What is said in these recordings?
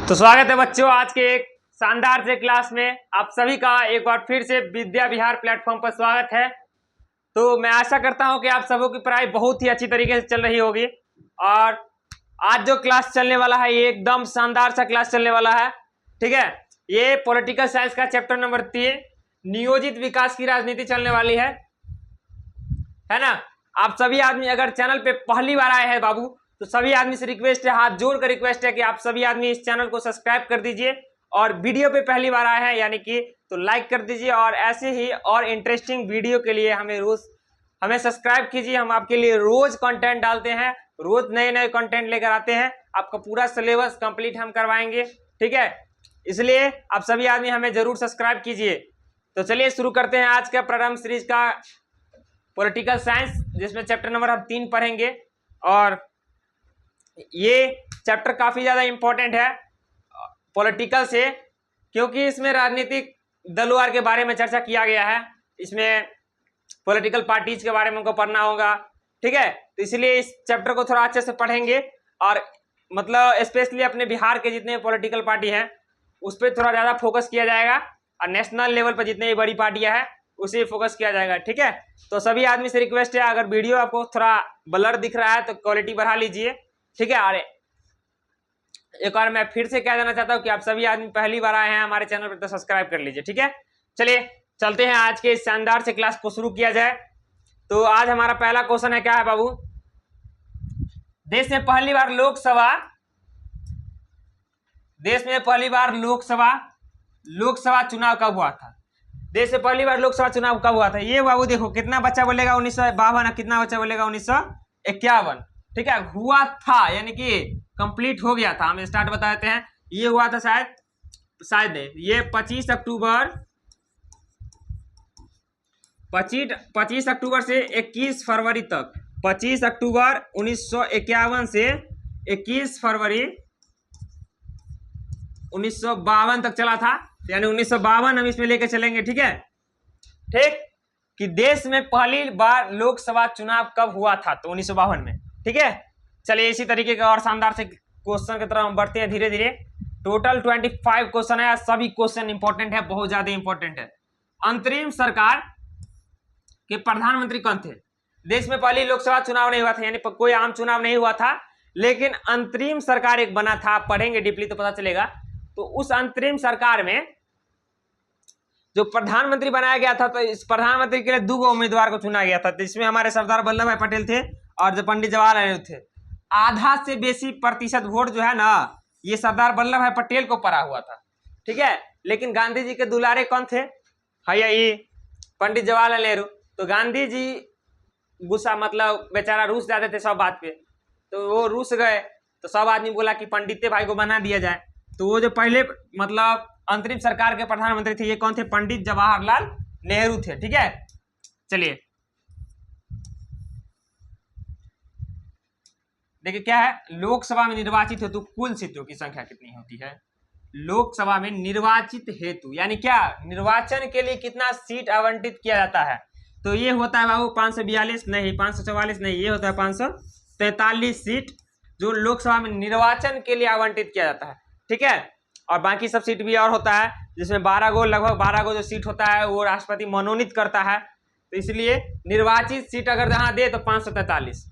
तो स्वागत है बच्चों आज के एक शानदार से क्लास में। आप सभी का एक बार फिर से विद्या विहार प्लेटफॉर्म पर स्वागत है। तो मैं आशा करता हूं कि आप सबों की पढ़ाई बहुत ही अच्छी तरीके से चल रही होगी और आज जो क्लास चलने वाला है ये एकदम शानदार सा क्लास चलने वाला है। ठीक है, ये पॉलिटिकल साइंस का चैप्टर नंबर 3 नियोजित विकास की राजनीति चलने वाली है ना। आप सभी आदमी अगर चैनल पे पहली बार आए हैं बाबू, तो सभी आदमी से रिक्वेस्ट है, हाथ जोड़ कर रिक्वेस्ट है कि आप सभी आदमी इस चैनल को सब्सक्राइब कर दीजिए और वीडियो पे पहली बार आए हैं यानी कि तो लाइक कर दीजिए और ऐसे ही और इंटरेस्टिंग वीडियो के लिए हमें सब्सक्राइब कीजिए। हम आपके लिए रोज कंटेंट डालते हैं, रोज नए नए कंटेंट लेकर आते हैं, आपका पूरा सिलेबस कंप्लीट हम करवाएंगे। ठीक है, इसलिए आप सभी आदमी हमें जरूर सब्सक्राइब कीजिए। तो चलिए शुरू करते हैं आज का प्रारंभ सीरीज का पॉलिटिकल साइंस, जिसमें चैप्टर नंबर हम 3 पढ़ेंगे और ये चैप्टर काफी ज्यादा इंपॉर्टेंट है पॉलिटिकल से, क्योंकि इसमें राजनीतिक दलों के बारे में चर्चा किया गया है। इसमें पॉलिटिकल पार्टीज के बारे में हमको पढ़ना होगा। ठीक है, तो इसलिए इस चैप्टर को थोड़ा अच्छे से पढ़ेंगे और मतलब स्पेशली अपने बिहार के जितने पॉलिटिकल पार्टी हैं उस पर थोड़ा ज्यादा फोकस किया जाएगा और नेशनल लेवल पर जितने बड़ी पार्टियां हैं उसे फोकस किया जाएगा। ठीक है, तो सभी आदमी से रिक्वेस्ट है, अगर वीडियो आपको थोड़ा ब्लर दिख रहा है तो क्वालिटी बढ़ा लीजिए। ठीक है, और एक बार मैं फिर से कह देना चाहता हूं कि आप सभी आदमी पहली बार आए हैं हमारे चैनल पर तो सब्सक्राइब कर लीजिए। ठीक है, चलिए चलते हैं आज के इस शानदार से क्लास को शुरू किया जाए। तो आज हमारा पहला क्वेश्चन है, क्या है बाबू? देश में पहली बार लोकसभा चुनाव कब हुआ था? देश में पहली बार लोकसभा चुनाव कब हुआ था? ये बाबू देखो, कितना बच्चा बोलेगा 1952, कितना बच्चा बोलेगा 1951। ठीक है, हुआ था यानी कि कंप्लीट हो गया था। हम स्टार्ट बता देते हैं, ये हुआ था शायद नहीं, ये 25 अक्टूबर से 21 फरवरी तक, 25 अक्टूबर 1951 से 21 फरवरी 1952 तक चला था, यानी 1952 हम इसमें लेके चलेंगे। ठीक है, ठीक, कि देश में पहली बार लोकसभा चुनाव कब हुआ था? तो 1952 में। ठीक है, चलिए इसी तरीके का और शानदार से क्वेश्चन की तरफ हम बढ़ते हैं धीरे धीरे। टोटल 25 क्वेश्चन है, सभी क्वेश्चन इंपॉर्टेंट है, बहुत ज्यादा इंपॉर्टेंट है। अंतरिम सरकार के प्रधानमंत्री कौन थे? देश में पहली लोकसभा चुनाव नहीं हुआ था, यानी कोई आम चुनाव नहीं हुआ था, लेकिन अंतरिम सरकार एक बना था। आप पढ़ेंगे डीपली तो पता चलेगा। तो उस अंतरिम सरकार में जो प्रधानमंत्री बनाया गया था, तो इस प्रधानमंत्री के लिए 2 उम्मीदवार को चुना गया था। तो इसमें हमारे सरदार वल्लभ भाई पटेल थे और जो पंडित जवाहरलाल नेहरू थे। आधा से बेसी प्रतिशत वोट जो है ना, ये सरदार वल्लभ भाई पटेल को पड़ा हुआ था। ठीक है, लेकिन गांधी जी के दुलारे कौन थे? भैया ये पंडित जवाहरलाल नेहरू। तो गांधी जी गुस्सा, मतलब बेचारा रूस जाते थे सब बात पे, तो वो रूस गए, तो सब आदमी बोला कि पंडित भाई को बना दिया जाए। तो वो जो पहले मतलब अंतरिम सरकार के प्रधानमंत्री थे, ये कौन थे? पंडित जवाहरलाल नेहरू थे। ठीक है, चलिए देखिए क्या है, लोकसभा में निर्वाचित हेतु कुल सीटों की संख्या कितनी होती है? लोकसभा में निर्वाचित हेतु यानी क्या, निर्वाचन के लिए कितना सीट आवंटित किया जाता है? तो ये होता है बाबू 542 नहीं, 544 नहीं, ये होता है 543 सीट जो लोकसभा में निर्वाचन के लिए आवंटित किया जाता है। ठीक है, और बाकी सब सीट भी और होता है, जिसमें लगभग 12 गो जो सीट होता है वो राष्ट्रपति मनोनीत करता है। तो इसलिए निर्वाचित सीट अगर जहां दे तो 543।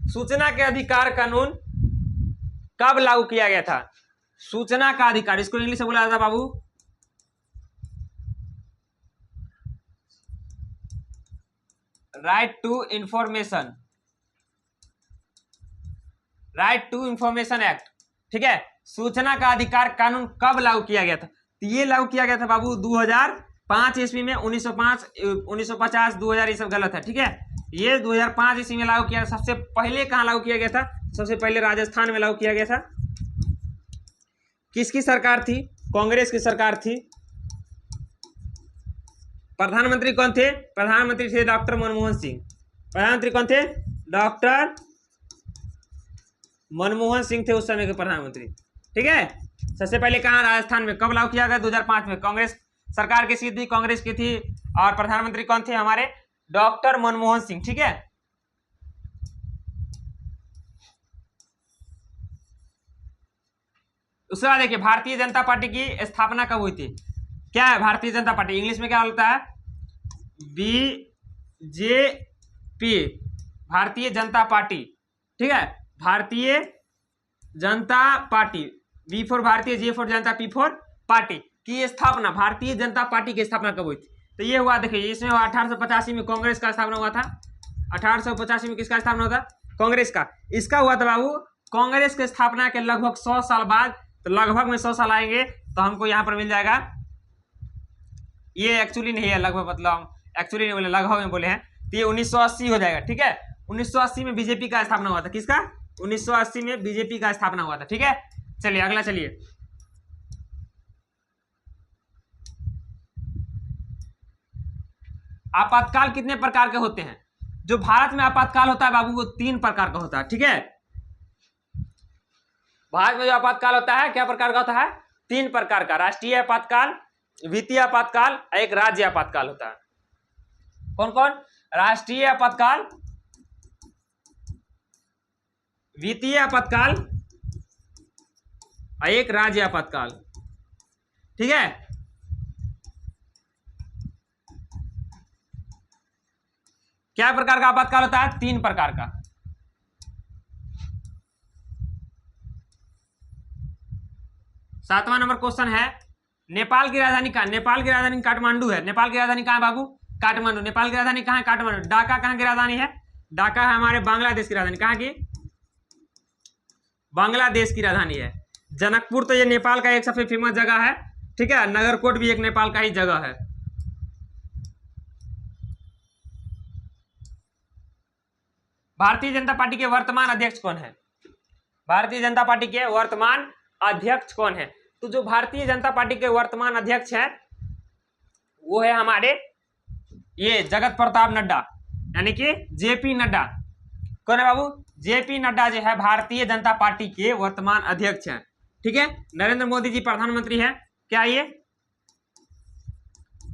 सूचना के अधिकार कानून कब लागू किया गया था? सूचना का अधिकार, इसको इंग्लिश में बोला जाता बाबू राइट टू इंफॉर्मेशन एक्ट। ठीक है, सूचना का अधिकार कानून कब लागू किया गया था? तो ये लागू किया गया था बाबू 2005 ईस्वी में। 1905, 1950, 2000 ये सब गलत है। ठीक है, ये 2005 ईस्वी में लागू किया। सबसे पहले कहां लागू किया गया था? सबसे पहले राजस्थान में लागू किया गया था। किसकी सरकार थी? कांग्रेस की सरकार थी। प्रधानमंत्री कौन थे? प्रधानमंत्री थे डॉक्टर मनमोहन सिंह। प्रधानमंत्री कौन थे? डॉक्टर मनमोहन सिंह थे उस समय के प्रधानमंत्री। ठीक है, सबसे पहले कहां? राजस्थान में। कब लागू किया गया? 2005 में। कांग्रेस सरकार की थी, कांग्रेस की थी, और प्रधानमंत्री कौन थे? हमारे डॉक्टर मनमोहन सिंह। ठीक है, उसके बाद देखिए भारतीय जनता पार्टी की स्थापना कब हुई थी। क्या है भारतीय जनता पार्टी, इंग्लिश में क्या होता है, बीजेपी, भारतीय जनता पार्टी। ठीक है, Bharatiya Janata party, B for भारतीय, J for Janata, P for party की स्थापना, भारतीय जनता पार्टी की स्थापना कब हुई थी। तो ये हुआ, देखिए इसमें 1885 में कांग्रेस का स्थापना हुआ था। 1885 में किसका स्थापना हुआ था, कांग्रेस का। इसका हुआ था बाबू कांग्रेस की स्थापना के लगभग 100 साल बाद। तो लगभग में 100 साल आएंगे तो हमको यहाँ पर मिल जाएगा, ये एक्चुअली नहीं है लगभग, मतलब एक्चुअली नहीं बोले, लगभग में बोले हैं, तो ये 1980 हो जाएगा। ठीक है, 1980 में बीजेपी का स्थापना हुआ था। किसका, 1980 में बीजेपी का स्थापना हुआ था। ठीक है, चलिए अगला, चलिए आपातकाल कितने प्रकार के होते हैं। जो भारत में आपातकाल होता है बाबू वो 3 प्रकार का होता है। ठीक है, भारत में जो आपातकाल होता है क्या प्रकार का होता है, 3 प्रकार का, राष्ट्रीय आपातकाल, वित्तीय आपातकाल, एक राज्य आपातकाल होता है। कौन कौन, राष्ट्रीय आपातकाल, वित्तीय आपातकाल, एक राज्य आपातकाल। ठीक है, क्या प्रकार का आपातकाल होता है, 3 प्रकार का। सातवां नंबर क्वेश्चन है, नेपाल की राजधानी कहाँ, नेपाल की राजधानी काठमांडू है। नेपाल की राजधानी कहाँ है बाबू, काठमांडू। नेपाल की राजधानी कहाँ है, काठमांडू। ढाका कहाँ की राजधानी है, ढाका है हमारे बांग्लादेश की राजधानी। कहाँ की, बांग्लादेश की राजधानी है। जनकपुर तो ये नेपाल का एक सबसे फेमस जगह है। ठीक है, नगरकोट भी एक नेपाल का ही जगह है। भारतीय जनता पार्टी के वर्तमान अध्यक्ष कौन है, भारतीय जनता पार्टी के वर्तमान अध्यक्ष कौन है। तो जो भारतीय जनता पार्टी के वर्तमान अध्यक्ष हैं वो है हमारे ये जगत प्रताप नड्डा, यानी कि जेपी नड्डा। कौन है बाबू, जेपी नड्डा जो है भारतीय जनता पार्टी के वर्तमान अध्यक्ष हैं। ठीक है, नरेंद्र मोदी जी प्रधानमंत्री हैं। क्या ये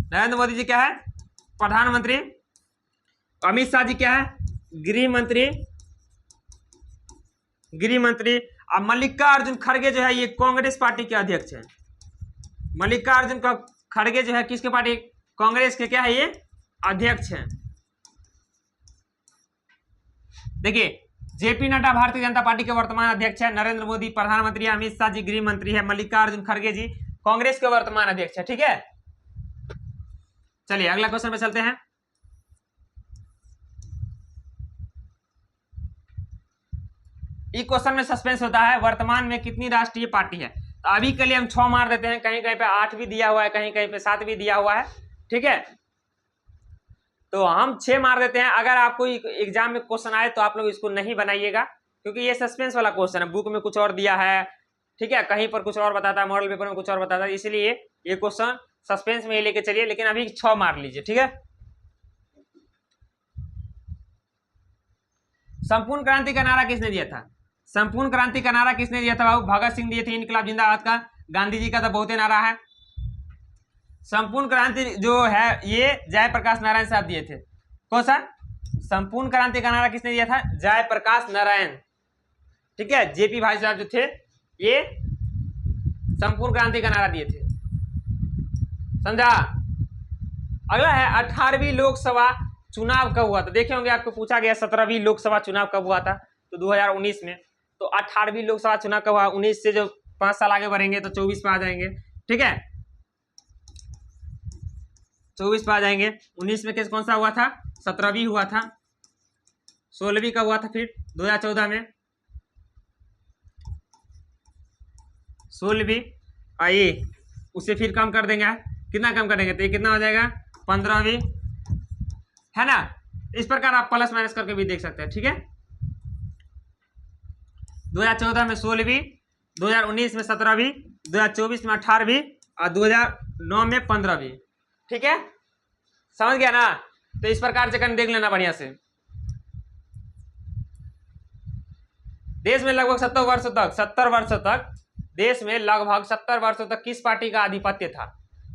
नरेंद्र मोदी जी क्या है, प्रधानमंत्री। अमित शाह जी क्या है, गृह मंत्री, गृह मंत्री। अब मल्लिकार्जुन खड़गे जो है ये कांग्रेस पार्टी के अध्यक्ष हैं। मल्लिकार्जुन खड़गे जो है किसके पार्टी, कांग्रेस के क्या है ये अध्यक्ष हैं। देखिए जेपी नड्डा भारतीय जनता पार्टी के वर्तमान अध्यक्ष है, नरेंद्र मोदी प्रधानमंत्री, अमित शाह जी गृह मंत्री है, मल्लिकार्जुन खड़गे जी कांग्रेस के वर्तमान अध्यक्ष है। ठीक है, चलिए अगला क्वेश्चन पे चलते हैं। इस क्वेश्चन में सस्पेंस होता है, वर्तमान में कितनी राष्ट्रीय पार्टी है। तो अभी के लिए हम 6 मार देते हैं, कहीं कहीं पे 8 भी दिया हुआ है, कहीं कहीं पे 7 भी दिया हुआ है। ठीक है, तो हम 6 मार देते हैं। अगर आपको एग्जाम में क्वेश्चन आए तो आप लोग इसको नहीं बनाइएगा, क्योंकि ये सस्पेंस वाला क्वेश्चन है, बुक में कुछ और दिया है। ठीक है, कहीं पर कुछ और बताता है, मॉडल पेपर में कुछ और बताता है, इसलिए ये क्वेश्चन सस्पेंस में ही लेके चलिए, लेकिन अभी 6 मार लीजिए। ठीक है, संपूर्ण क्रांति का नारा किसने दिया था, संपूर्ण क्रांति का नारा किसने दिया था बाबू, भगत सिंह दिए थे, इनकलाब जिंदाबाद का। गांधी जी का तो बहुत नारा है। संपूर्ण क्रांति जो है ये जयप्रकाश नारायण साहब दिए थे। कौन सा, संपूर्ण क्रांति का नारा किसने दिया था, जयप्रकाश नारायण। ठीक है, जेपी भाई साहब जो थे ये संपूर्ण क्रांति का नारा दिए थे, समझा। अगला है 18वीं लोकसभा चुनाव कब हुआ था। देखे होंगे आपको पूछा गया 17वीं लोकसभा चुनाव कब हुआ था, तो 2019 में। तो 18वीं लोकसभा चुनाव कब हुआ, 19 से जो 5 साल आगे बढ़ेंगे तो 24 पे आ जाएंगे। ठीक है, 24 पे आ जाएंगे। 19 में केस कौन सा हुआ था, 17वीं हुआ था। 16वीं का हुआ था फिर 2014 में, 16वीं आइए उससे फिर कम कर देंगे, कितना कम कर देंगे तो ये कितना हो जाएगा 15वीं, है ना। इस प्रकार आप प्लस माइनस करके भी देख सकते हैं। ठीक है, 2014 में 16वीं, 2019 में 17वीं, 2024 में 18वीं और 2009 में 15वीं। ठीक है, समझ गया ना। तो इस प्रकार से देख लेना बढ़िया से। देश में लगभग 70 वर्षों तक देश में लगभग 70 वर्षों तक किस पार्टी का आधिपत्य था,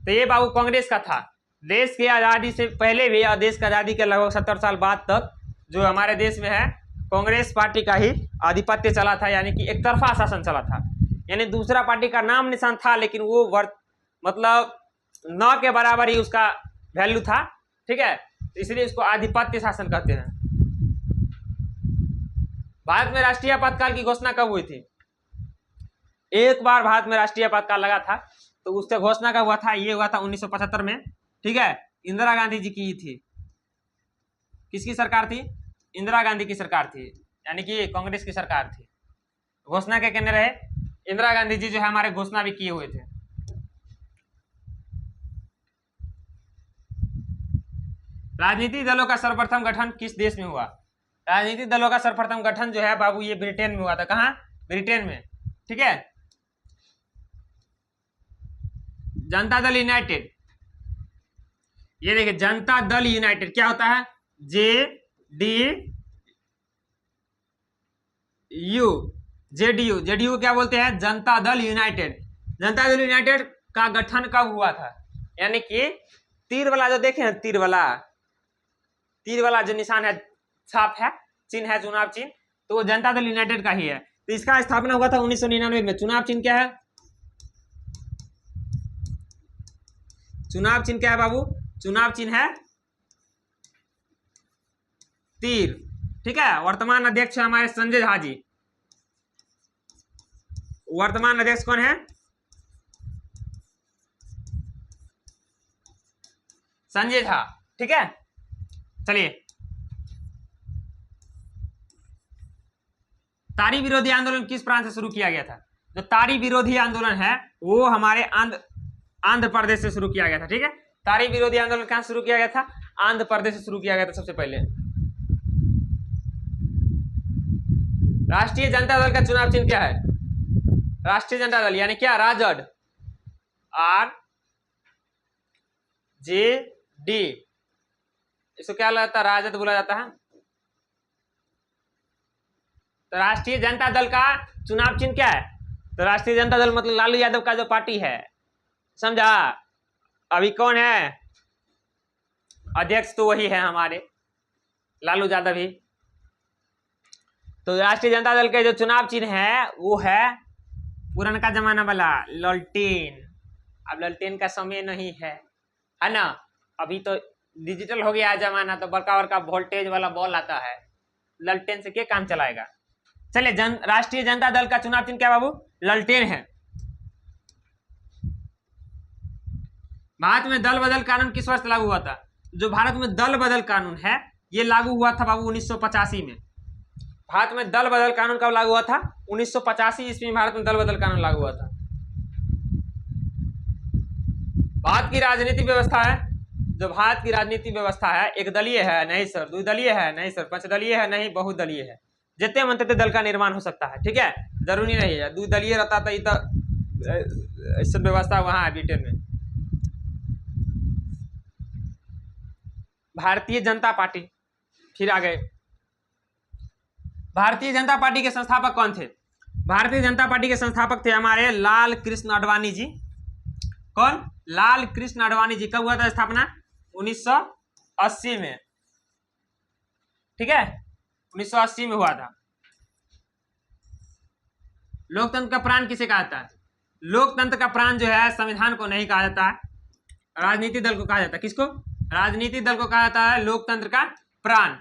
तो ये बाबू कांग्रेस का था। देश की आज़ादी से पहले भी और देश की आज़ादी के लगभग 70 साल बाद तक जो हमारे देश में है कांग्रेस पार्टी का ही आधिपत्य चला था, यानी कि एक तरफा शासन चला था। यानी दूसरा पार्टी का नाम निशान था, लेकिन वो मतलब 9 के बराबर ही उसका वैल्यू था, ठीक है, इसलिए इसको आधिपत्य शासन कहते हैं। भारत में राष्ट्रीय आपातकाल की घोषणा कब हुई थी? एक बार भारत में राष्ट्रीय आपातकाल लगा था, तो उससे घोषणा कब हुआ था? ये हुआ था 1975 में, ठीक है, इंदिरा गांधी जी की थी। किसकी सरकार थी? इंदिरा गांधी की सरकार थी, यानी कि कांग्रेस की सरकार थी। घोषणा क्या करने रहे? इंदिरा गांधी जी जो है हमारे घोषणा भी किए हुए थे। राजनीतिक दलों का सर्वप्रथम गठन किस देश में हुआ? राजनीतिक दलों का सर्वप्रथम गठन जो है बाबू ये ब्रिटेन में हुआ था। कहाँ? ब्रिटेन में, ठीक है। जनता दल यूनाइटेड, ये देखिए जनता दल यूनाइटेड क्या होता है? जेडीयू क्या बोलते हैं? जनता दल यूनाइटेड। जनता दल यूनाइटेड का गठन कब हुआ था? यानी कि तीर वाला जो देखे हैं, तीर वाला जो निशान है, छाप है, चिन्ह है, चुनाव चिन्ह, तो वो जनता दल यूनाइटेड का ही है। तो इसका स्थापना हुआ था 1999 में। चुनाव चिन्ह क्या है? चुनाव चिन्ह क्या है बाबू? चुनाव चिन्ह है तीर, ठीक है। वर्तमान अध्यक्ष है हमारे संजय झा जी। वर्तमान अध्यक्ष कौन है? संजय झा, ठीक है। चलिए, तारी विरोधी आंदोलन किस प्रांत से शुरू किया गया था? जो तारी विरोधी आंदोलन है वो हमारे आंध्र प्रदेश से शुरू किया गया था, ठीक है। तारी विरोधी आंदोलन कहां शुरू किया गया था? आंध्र प्रदेश से शुरू किया गया था सबसे पहले। राष्ट्रीय जनता दल का चुनाव चिन्ह क्या है? राष्ट्रीय जनता दल यानी क्या? राजद, RJD, इसको क्या लगता है? राजद बोला जाता है। तो राष्ट्रीय जनता दल का चुनाव चिन्ह क्या है? तो राष्ट्रीय जनता दल मतलब लालू यादव का जो पार्टी है, समझा। अभी कौन है अध्यक्ष? तो वही है हमारे लालू यादव ही। तो राष्ट्रीय जनता दल के जो चुनाव चिन्ह है वो है पुराना जमाना वाला लालटेन। अब लालटेन का समय नहीं है ना, अभी तो डिजिटल हो गया है जमाना, तो बड़का बड़का वोल्टेज वाला बॉल आता है। लालटेन से क्या काम चलाएगा? चलिए, राष्ट्रीय जनता दल का चुनाव चिन्ह क्या बाबू? लालटेन है। भारत में दल बदल कानून किस वर्ष लागू हुआ था? जो भारत में दल बदल कानून है ये लागू हुआ था बाबू 1985 में। भारत में दल बदल कानून कब लागू हुआ था? 1985 ईस्वी में भारत में दल बदल कानून लागू हुआ था। भारत की राजनीतिक व्यवस्था है, जो भारत की राजनीतिक व्यवस्था है, एक दलीय है नहीं सर, द्विदलीय है नहीं सर, पंचदलीय है नहीं, बहुदलीय है। जितने मन तते दल का निर्माण हो सकता है, ठीक है, जरूरी नहीं है द्विदलीय रहता तो ऐसा व्यवस्था वहां है ब्रिटेन में। भारतीय जनता पार्टी, फिर आ गए। भारतीय जनता पार्टी के संस्थापक कौन थे? भारतीय जनता पार्टी के संस्थापक थे हमारे लाल कृष्ण आडवाणी जी। कौन? लाल कृष्ण आडवाणी जी। कब हुआ था स्थापना? 1980 में, ठीक है, 1980 में हुआ था। लोकतंत्र का प्राण किसे कहा जाता है? लोकतंत्र का प्राण जो है संविधान को नहीं कहा जाता है, राजनीतिक दल को कहा जाता है। किसको? राजनीतिक दल को कहा जाता है लोकतंत्र का प्राण।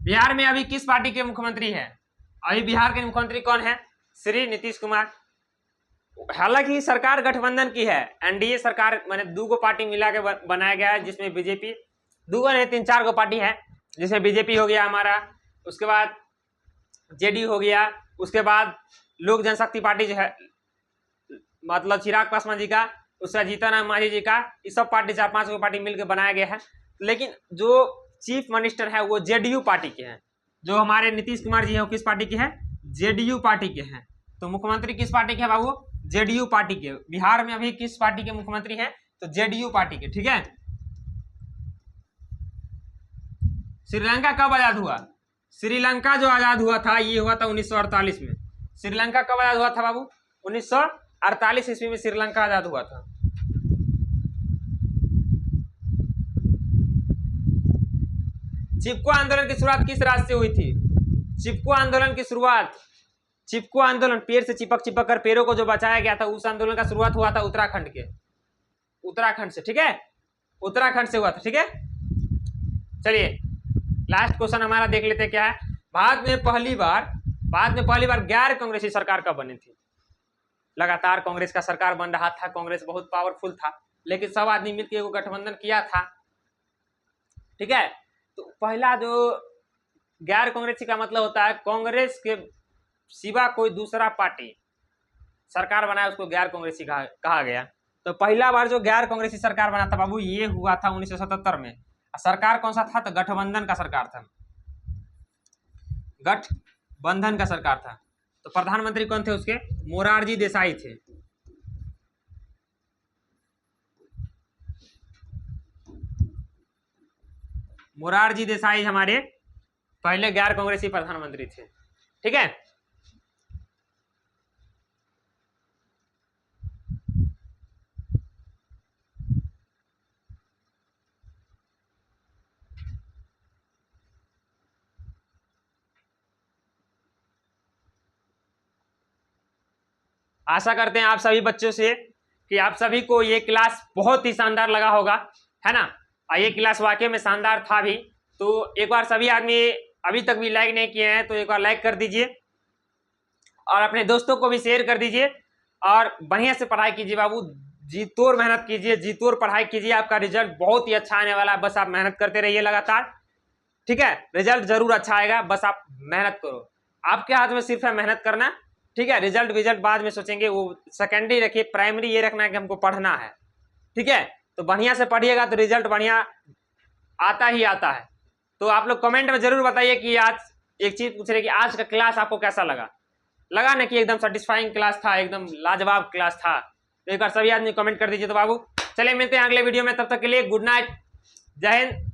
बिहार में अभी किस पार्टी के मुख्यमंत्री हैं? अभी बिहार के मुख्यमंत्री कौन है? श्री नीतीश कुमार। हालांकि सरकार गठबंधन की है, एनडीए सरकार, माने दो पार्टी मिला के बनाया गया है, जिसमें बीजेपी, दो नहीं 3-4 पार्टी है, जिसमें बीजेपी हो गया हमारा, उसके बाद जेडीयू हो गया, उसके बाद लोक जनशक्ति पार्टी जो है मतलब चिराग पासवान जी का, उसका जीतन राम मांझी जी का, ये सब पार्टी 4-5 पार्टी मिलकर बनाया गया है। लेकिन जो चीफ मिनिस्टर है वो जेडीयू पार्टी के हैं। जो हमारे नीतीश कुमार जी हैं वो किस पार्टी के हैं? जेडीयू पार्टी के हैं। तो मुख्यमंत्री किस पार्टी के हैं बाबू? जेडीयू पार्टी के। बिहार में अभी किस पार्टी के मुख्यमंत्री हैं? तो जेडीयू पार्टी के, ठीक है। श्रीलंका कब आजाद हुआ? श्रीलंका जो आजाद हुआ था ये हुआ था 1948 में। श्रीलंका कब आजाद हुआ था बाबू? 1948 ईस्वी में श्रीलंका आजाद हुआ था। चिपको आंदोलन की शुरुआत किस राज्य से हुई थी? चिपको आंदोलन की शुरुआत चिपको आंदोलन, पेड़ से चिपक चिपक कर पेड़ों को जो बचाया गया था, उस आंदोलन का शुरुआत हुआ था उत्तराखंड से, ठीक है, उत्तराखंड से हुआ था, ठीक है। चलिए लास्ट क्वेश्चन हमारा देख लेते हैं क्या है। भारत में पहली बार गैर कांग्रेसी सरकार कब बनी थी? लगातार कांग्रेस का सरकार बन रहा था, कांग्रेस बहुत पावरफुल था, लेकिन सब आदमी मिलकर एक गठबंधन किया था, ठीक है। तो पहला जो गैर कांग्रेसी का मतलब होता है कांग्रेस के सिवा कोई दूसरा पार्टी सरकार बनाया, उसको गैर कांग्रेसी कहा गया। तो पहला बार जो गैर कांग्रेसी सरकार बना था बाबू, ये हुआ था 1977 में। सरकार कौन सा था? तो गठबंधन का सरकार था, गठबंधन का सरकार था। तो प्रधानमंत्री कौन थे उसके? मोरारजी देसाई थे। मोरारजी देसाई हमारे पहले गैर कांग्रेसी प्रधानमंत्री थे, ठीक है। आशा करते हैं आप सभी बच्चों से कि आप सभी को ये क्लास बहुत ही शानदार लगा होगा, है ना। ये क्लास वाकई में शानदार था भी। तो एक बार सभी आदमी अभी तक भी लाइक नहीं किए हैं तो एक बार लाइक कर दीजिए और अपने दोस्तों को भी शेयर कर दीजिए और बढ़िया से पढ़ाई कीजिए बाबू, जी तोड़ मेहनत कीजिए, जी तोड़ पढ़ाई कीजिए। आपका रिजल्ट बहुत ही अच्छा आने वाला है, बस आप मेहनत करते रहिए लगातार, ठीक है। रिजल्ट जरूर अच्छा आएगा, बस आप मेहनत करो। आपके हाथ में सिर्फ है मेहनत करना, ठीक है। रिजल्ट बाद में सोचेंगे, वो सेकेंडरी रखिए, प्राइमरी ये रखना है कि हमको पढ़ना है, ठीक है। तो बढ़िया से पढ़िएगा तो रिजल्ट बढ़िया आता ही आता है। तो आप लोग कमेंट में जरूर बताइए कि आज एक चीज पूछ रहे कि आज का क्लास आपको कैसा लगा ना कि एकदम सेटिस्फाइंग क्लास था, एकदम लाजवाब क्लास था। तो एक बार सभी आदमी कमेंट कर दीजिए। तो बाबू चलिए मिलते हैं अगले वीडियो में, तब तक के लिए गुड नाइट, जय हिंद।